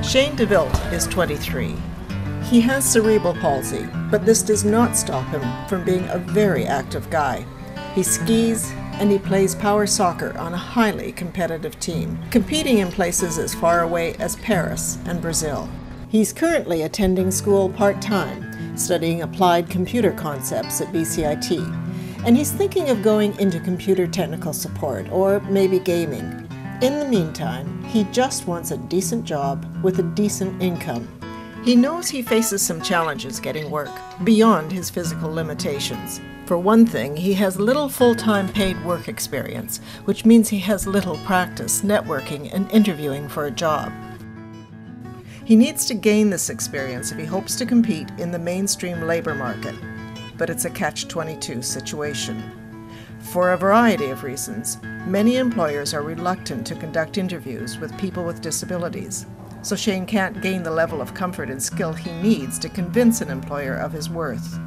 Shayne is 23. He has cerebral palsy, but this does not stop him from being a very active guy. He skis and he plays power soccer on a highly competitive team, competing in places as far away as Paris and Brazil. He's currently attending school part-time, studying applied computer concepts at BCIT, and he's thinking of going into computer technical support or maybe gaming. In the meantime, he just wants a decent job with a decent income. He knows he faces some challenges getting work, beyond his physical limitations. For one thing, he has little full-time paid work experience, which means he has little practice networking and interviewing for a job. He needs to gain this experience if he hopes to compete in the mainstream labor market, but it's a catch-22 situation. For a variety of reasons, many employers are reluctant to conduct interviews with people with disabilities, so Shayne can't gain the level of comfort and skill he needs to convince an employer of his worth.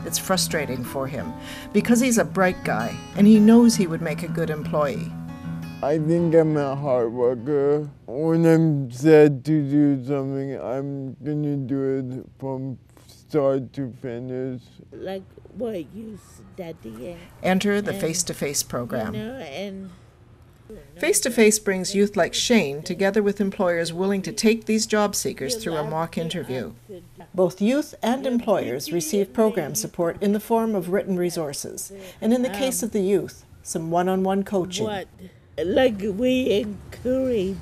It's frustrating for him, because he's a bright guy, and he knows he would make a good employee. I think I'm a hard worker. When I'm said to do something, I'm gonna do it from start to finish. Like what you studying. Enter the face-to-face program. Face-to-face brings youth like Shayne together with employers willing to take these job seekers through a mock interview. Both youth and employers receive program support in the form of written resources, and in the case of the youth, some one-on-one coaching. Like we encourage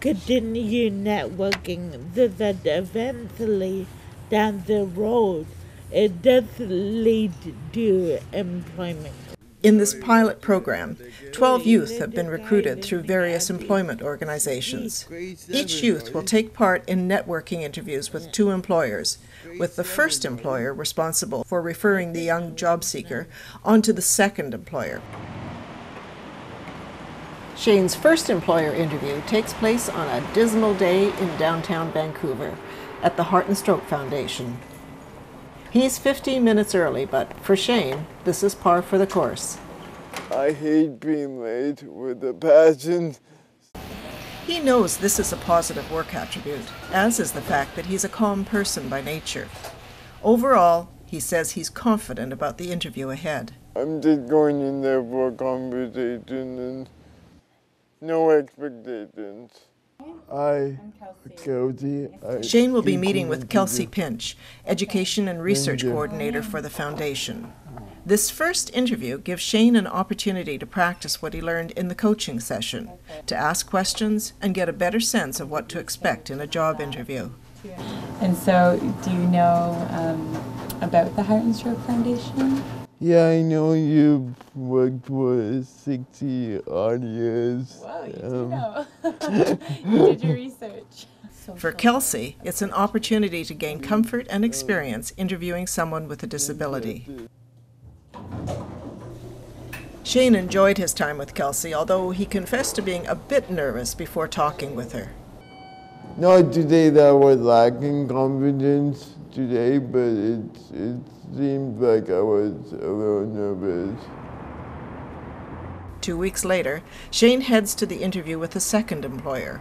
continue networking that eventually down the road it does lead to employment. In this pilot program, 12 youth have been recruited through various employment organizations. Each youth will take part in networking interviews with 2 employers, with the first employer responsible for referring the young job seeker onto the second employer. Shayne's first employer interview takes place on a dismal day in downtown Vancouver at the Heart and Stroke Foundation. He's 15 minutes early, but for Shayne, this is par for the course. I hate being late with a passion. He knows this is a positive work attribute, as is the fact that he's a calm person by nature. Overall, he says he's confident about the interview ahead. I'm just going in there for a conversation and no expectations. Kelsey. Shayne will be meeting with Kelsey Pinch, Education and Research Coordinator for the Foundation. This first interview gives Shayne an opportunity to practice what he learned in the coaching session, to ask questions and get a better sense of what to expect in a job interview. And so, do you know about the Heart and Stroke Foundation? Yeah, I know you've worked for 60 odd years. Wow, you do know. You did your research. For Kelsey, it's an opportunity to gain comfort and experience interviewing someone with a disability. Shayne enjoyed his time with Kelsey, although he confessed to being a bit nervous before talking with her. Not today that I was lacking confidence today, but it seemed like I was a little nervous. 2 weeks later, Shayne heads to the interview with the second employer.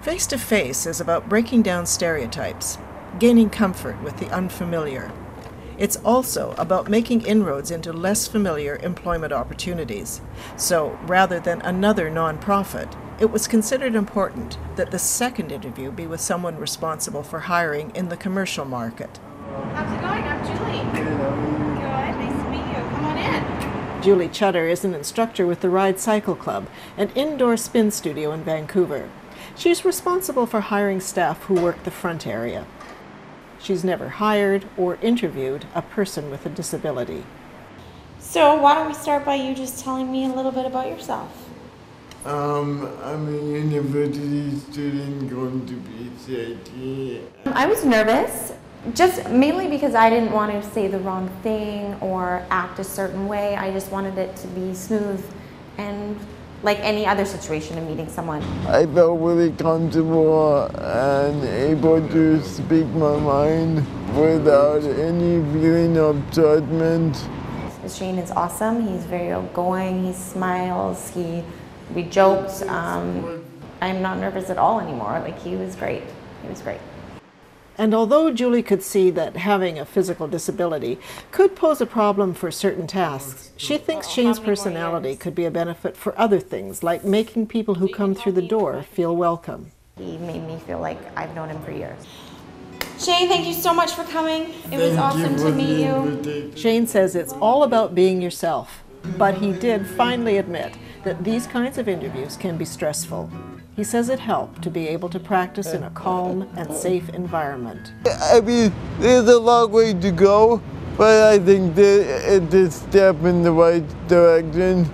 Face-to-face is about breaking down stereotypes, gaining comfort with the unfamiliar. It's also about making inroads into less familiar employment opportunities. So, rather than another nonprofit, it was considered important that the second interview be with someone responsible for hiring in the commercial market. How's it going? I'm Julie. Good. Nice to meet you. Come on in. Julie Chutter is an instructor with the Ride Cycle Club, an indoor spin studio in Vancouver. She's responsible for hiring staff who work the front area. She's never hired or interviewed a person with a disability. So why don't we start by you just telling me a little bit about yourself? I'm a university student going to BCIT. I was nervous, just mainly because I didn't want to say the wrong thing or act a certain way. I just wanted it to be smooth and like any other situation of meeting someone. I felt really comfortable and able to speak my mind without any feeling of judgment. Shayne is awesome. He's very outgoing. He smiles. We joked. I'm not nervous at all anymore. Like, he was great. He was great. And although Julie could see that having a physical disability could pose a problem for certain tasks, she thinks Shayne's personality could be a benefit for other things, like making people who come through the door feel welcome. He made me feel like I've known him for years. Shayne, thank you so much for coming. It was awesome to meet you. Shayne says it's all about being yourself, but he did finally admit that these kinds of interviews can be stressful. He says it helped to be able to practice in a calm and safe environment. I mean, there's a long way to go, but I think that it's a step in the right direction.